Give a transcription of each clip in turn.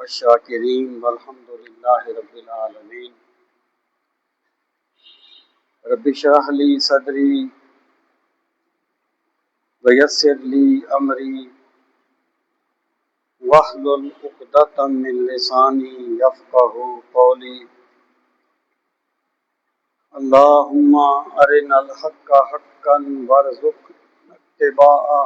والشاکرین والحمد للہ رب العالمین۔ رب اشرح لی صدری ویسر لی امری واحلل عقدۃ من لسانی یفقہوا قولی۔ اللہم ارنا الحق حقا وارزقنا اتباعہ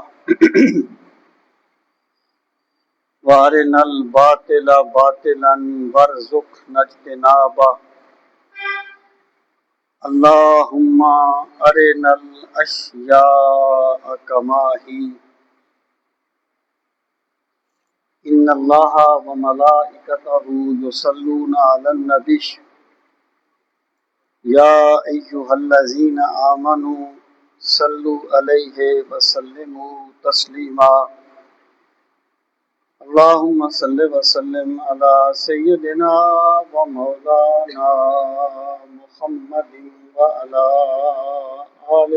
وارنا الباطل باطلا وارزقنا اجتنابہ۔ اللہم ارنا الاشیاء کما ہی ان اللہ وملائکتہ یصلون علی النبی یا ایہا الذین آمنوا صلوا علیہ وسلموا تسلیما۔ اللہم صل وسلم علی سیدنا و مولانا محمد وعلی آل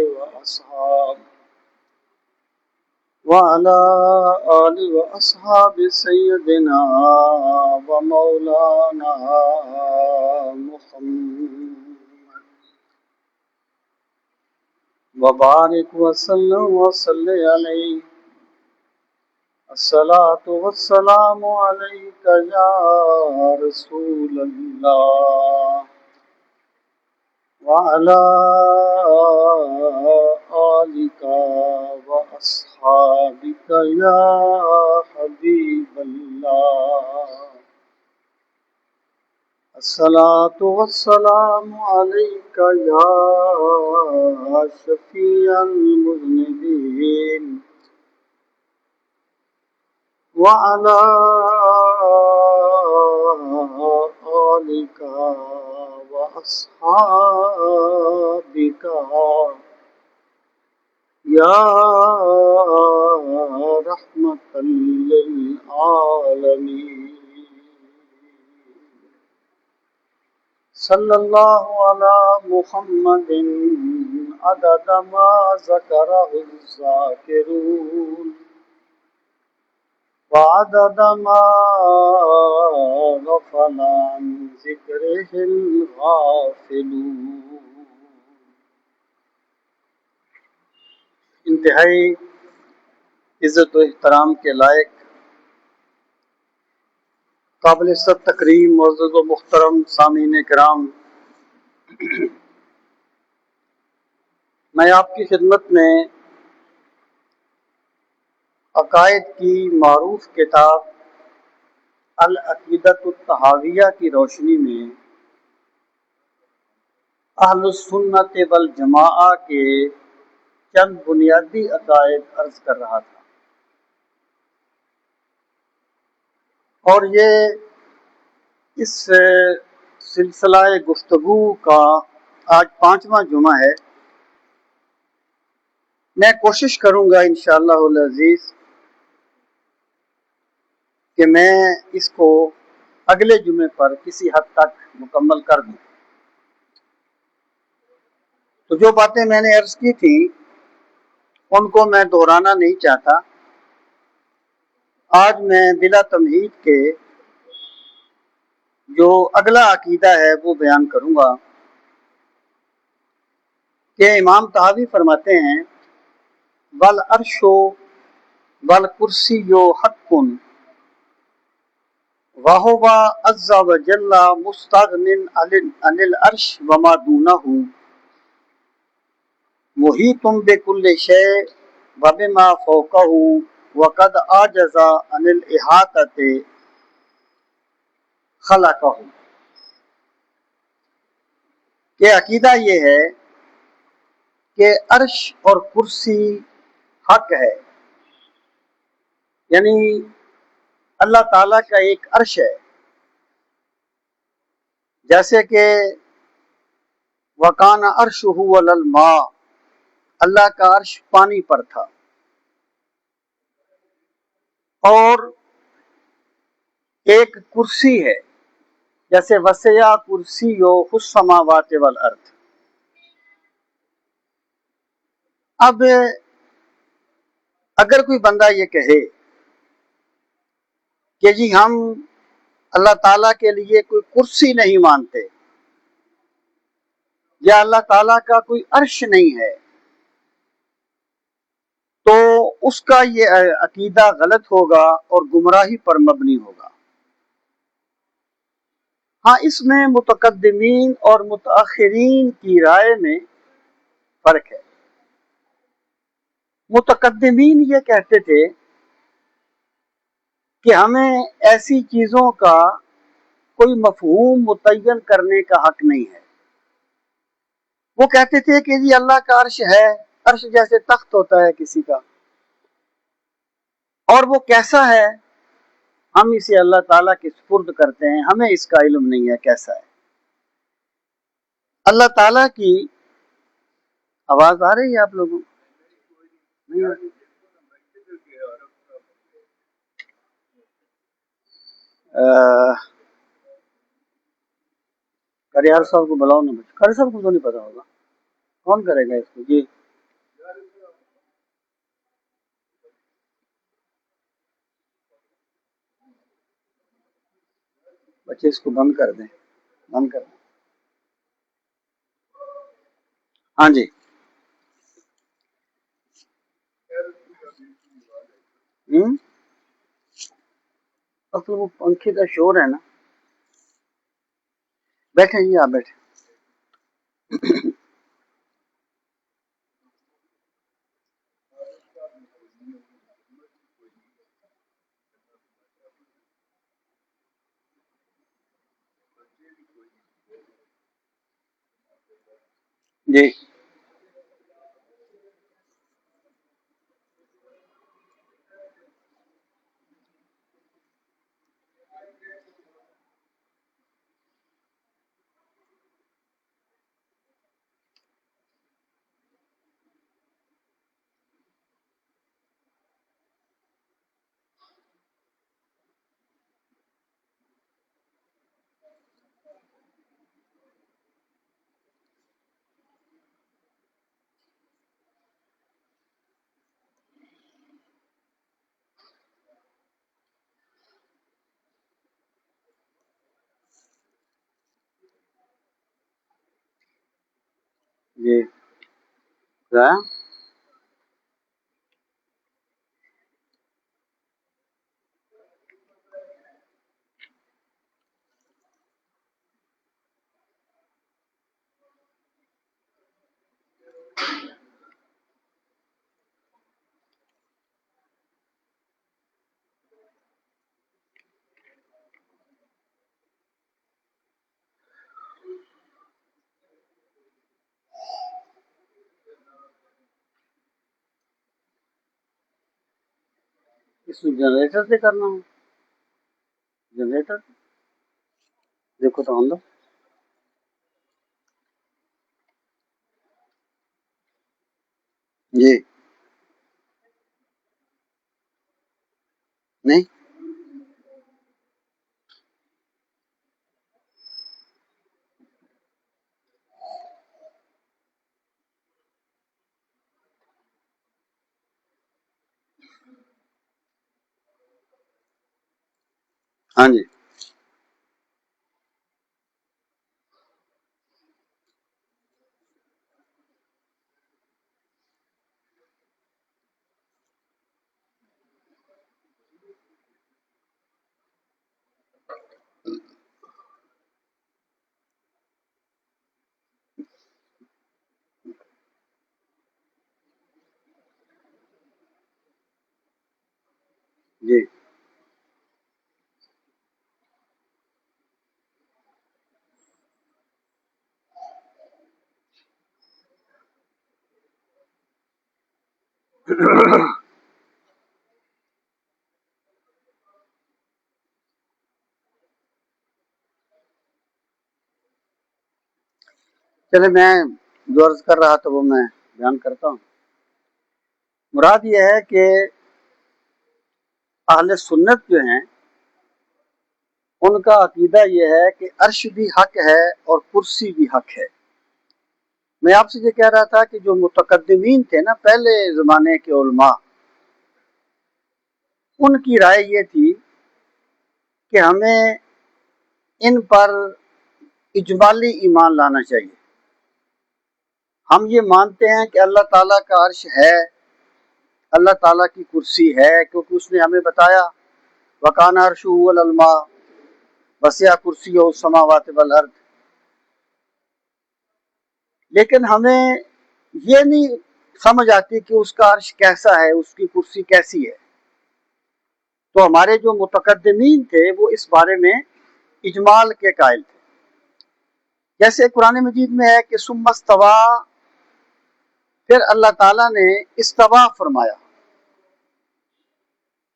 و اصحاب سیدنا و مولانا محمد وبارک وسلم وصلی علیہ۔ الصلاۃ والسلام علیک یا رسول اللہ وعلی آلک واصحابک یا حبیب اللہ۔ الصلاۃ والسلام علیک یا شفیع المذنبین وعلی آلک واصحابک یا رحمۃ للعالمین۔ صلی اللہ علی محمد عدد ما ذکرہ الذاکرون وعدد ما غفل عن ذکرہ الغافلون۔ انتہائی عزت و احترام کے لائق قابل عزت تکریم معزز و محترم سامعین کرام، میں آپ کی خدمت میں عقائد کی معروف کتاب العقیدۃ الطحاویہ کی روشنی میں اہل السنت والجماعہ کے چند بنیادی عقائد عرض کر رہا تھا، اور یہ اس سلسلہ گفتگو کا آج 5واں جمعہ ہے۔ میں کوشش کروں گا انشاءاللہ العزیز کہ میں اس کو اگلے جمعے پر کسی حد تک مکمل کر دوں۔ تو جو باتیں میں نے عرض کی تھیں ان کو میں دہرانا نہیں چاہتا۔ آج میں بلا تمہید کے جو اگلا عقیدہ ہے وہ بیان کروں گا کہ امام طحاوی فرماتے ہیں والعرش والکرسی حق وہو عز وجل مستغن عن العرش وما دونہ محیط بکل شیء وبما فوقہ وقد عجز عن الاحاطۃ خلقہ۔ کہ عقیدہ یہ ہے کہ عرش اور کرسی حق ہے، یعنی اللہ تعالیٰ کا ایک عرش ہے، جیسے کہ وَكَانَ عَرْشُهُ عَلَى الْمَاءِ، اللہ کا عرش پانی پر تھا، اور ایک کرسی ہے جیسے وسع کرسیہ السماوات والارض۔ اب اگر کوئی بندہ یہ کہے کہ جی ہم اللہ تعالیٰ کے لیے کوئی کرسی نہیں مانتے یا اللہ تعالیٰ کا کوئی عرش نہیں ہے، تو اس کا یہ عقیدہ غلط ہوگا اور گمراہی پر مبنی ہوگا۔ ہاں، اس میں متقدمین اور متاخرین کی رائے میں فرق ہے۔ متقدمین یہ کہتے تھے کہ ہمیں ایسی چیزوں کا کوئی مفہوم متعین کرنے کا حق نہیں ہے۔ وہ کہتے تھے کہ جی اللہ کا عرش ہے، عرش جیسے تخت ہوتا ہے کسی کا، اور وہ کیسا ہے ہم اسے اللہ تعالیٰ کے سپرد کرتے ہیں، ہمیں اس کا علم نہیں ہے کیسا ہے۔ اللہ تعالیٰ کی آواز آ رہی ہے آپ لوگوں کو؟ کریار صاحب کو بلاؤ نا، کریار صاحب کو تو نہیں پتا ہوگا، کون کرے گا اس کو؟ جی بچے اس کو بند کر دیں، بند کر دیں۔ ہاں جی، اصل وہ پنکھے کا شور ہے نا۔ بیٹھے جی، آپ بیٹھے۔ جی جی کیا؟ اس کو جنریٹر سے کرنا ہو، جنریٹر دیکھو تو ہم لوگ جی نہیں۔ ہاں جی جی چلے میں جو عرض کر رہا تھا وہ میں بیان کرتا ہوں۔ مراد یہ ہے کہ اہل سنت جو ہیں ان کا عقیدہ یہ ہے کہ عرش بھی حق ہے اور کرسی بھی حق ہے۔ میں آپ سے یہ کہہ رہا تھا کہ جو متقدمین تھے نا، پہلے زمانے کے علماء، ان کی رائے یہ تھی کہ ہمیں ان پر اجمالی ایمان لانا چاہیے۔ ہم یہ مانتے ہیں کہ اللہ تعالیٰ کا عرش ہے، اللہ تعالیٰ کی کرسی ہے، کیونکہ اس نے ہمیں بتایا وَكَانَ عَرْشُهُ عَلَى الْمَاءِ وَسِعَ كُرْسِيُّهُ السَّمَاوَاتِ وَالْأَرْضِ۔ لیکن ہمیں یہ نہیں سمجھ آتی کہ اس کا عرش کیسا ہے، اس کی کرسی کیسی ہے۔ تو ہمارے جو متقدمین تھے وہ اس بارے میں اجمال کے قائل تھے۔ جیسے قرآن مجید میں ہے کہ ثم استویٰ، پھر اللہ تعالیٰ نے استوا فرمایا۔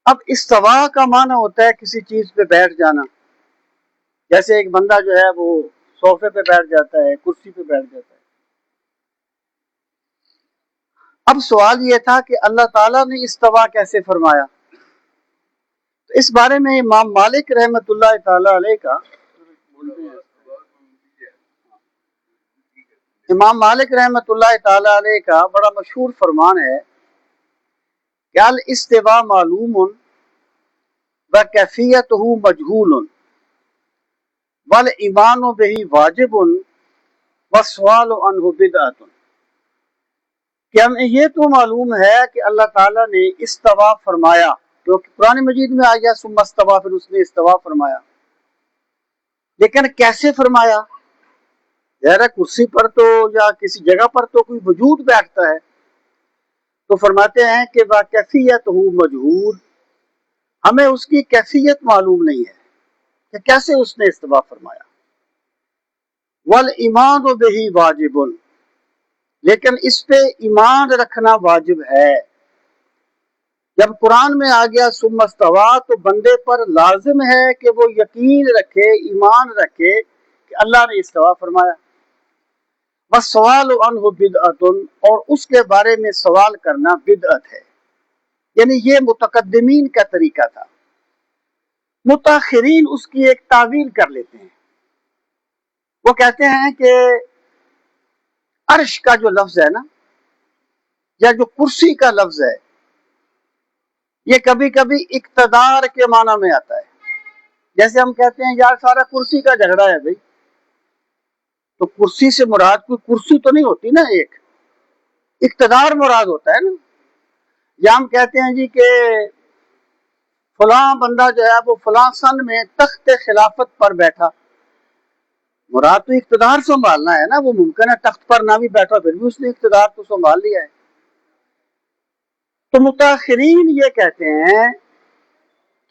اب استوا کا معنی ہوتا ہے کسی چیز پہ بیٹھ جانا، جیسے ایک بندہ جو ہے وہ صوفے پہ بیٹھ جاتا ہے، کرسی پہ بیٹھ جاتا ہے۔ اب سوال یہ تھا کہ اللہ تعالیٰ نے استوا کیسے فرمایا؟ تو اس بارے میں امام مالک رحمۃ اللہ تعالی علیہ کا امام مالک رحمۃ اللہ تعالی علیہ کا بڑا مشہور فرمان ہے کہ الاستواء معلوم وکیفیتہ مجہول والایمان بہ واجب والسؤال عنہ بدعۃ، کہ ہمیں یہ تو معلوم ہے کہ اللہ تعالیٰ نے استوا فرمایا، کیونکہ قرآن مجید میں آ گیا ثم استوا، پھر اس نے استوا فرمایا، لیکن کیسے فرمایا؟ ظاہر کرسی پر تو یا کسی جگہ پر تو کوئی وجود بیٹھتا ہے، تو فرماتے ہیں کہ باکیفیت مجہول، ہمیں اس کی کیفیت معلوم نہیں ہے کہ کیسے اس نے استوا فرمایا۔ والایمان بہ واجب، لیکن اس پہ ایمان رکھنا واجب ہے۔ جب قرآن میں آ گیا ثم استوا تو بندے پر لازم ہے کہ وہ یقین رکھے، ایمان رکھے کہ اللہ نے استوا فرمایا۔ والسؤال عنہ بدعۃ، اور اس کے بارے میں سوال کرنا بدعت ہے، یعنی یہ متقدمین کا طریقہ تھا۔ متاخرین اس کی ایک تعویل کر لیتے ہیں، وہ کہتے ہیں کہ عرش کا جو لفظ ہے نا، یا جو کرسی کا لفظ ہے، یہ کبھی کبھی اقتدار کے معنی میں آتا ہے۔ جیسے ہم کہتے ہیں یار سارا کرسی کا جھگڑا ہے بھائی، تو کرسی سے مراد کوئی کرسی تو نہیں ہوتی نا، ایک اقتدار مراد ہوتا ہے نا۔ یا ہم کہتے ہیں جی کہ فلاں بندہ جو ہے وہ فلاں سن میں تخت خلافت پر بیٹھا، مراد تو اقتدار سنبھالنا ہے نا، وہ ممکن ہے تخت پر نہ بھی بیٹھا پھر بھی اس نے اقتدار تو سنبھال لیا ہے۔ تو متاخرین یہ کہتے ہیں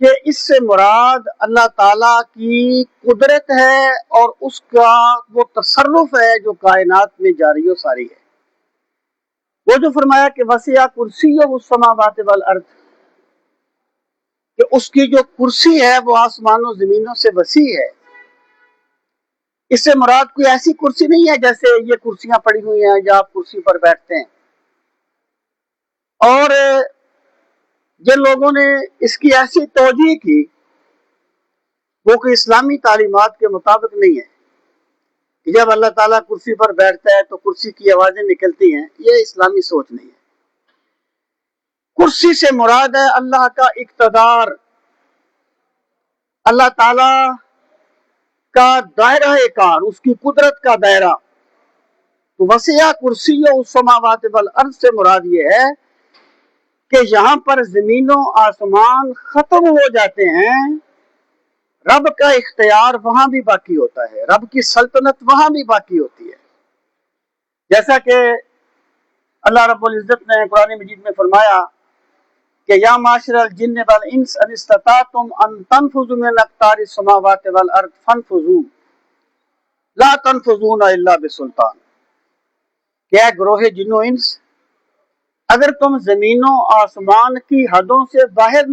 کہ اس سے مراد اللہ تعالیٰ کی قدرت ہے اور اس کا وہ تصرف ہے جو کائنات میں جاری و ساری ہے۔ وہ جو فرمایا کہ وسع کرسیہ السماوات والارض، کہ اس کی جو کرسی ہے وہ آسمانوں زمینوں سے وسیع ہے۔ اس سے مراد کوئی ایسی کرسی نہیں ہے جیسے یہ کرسیاں پڑی ہوئی ہیں یا آپ کرسی پر بیٹھتے ہیں۔ اور جن لوگوں نے اس کی ایسی توجیہ کی وہ کہ اسلامی تعلیمات کے مطابق نہیں ہے کہ جب اللہ تعالیٰ کرسی پر بیٹھتا ہے تو کرسی کی آوازیں نکلتی ہیں، یہ اسلامی سوچ نہیں ہے۔ کرسی سے مراد ہے اللہ کا اقتدار، اللہ تعالیٰ کا دائرہ کار، اس کی قدرت کا دائرہ۔ تو وسع کرسیہ السماوات والارض سے مراد یہ ہے کہ یہاں پر زمین و آسمان ختم ہو جاتے ہیں، رب کا اختیار وہاں بھی باقی ہوتا ہے، رب کی سلطنت وہاں بھی باقی ہوتی ہے۔ جیسا کہ اللہ رب العزت نے قرآن مجید میں فرمایا کہ یا معاشر الجن والانس ان استطعتم ان تنفذوا من اقطار السماوات والارض فانفذوا لا تنفذون الا بسلطان، کہ اے گروہ جن و انس، اگر تم زمین و آسمان کی حدوں سے باہر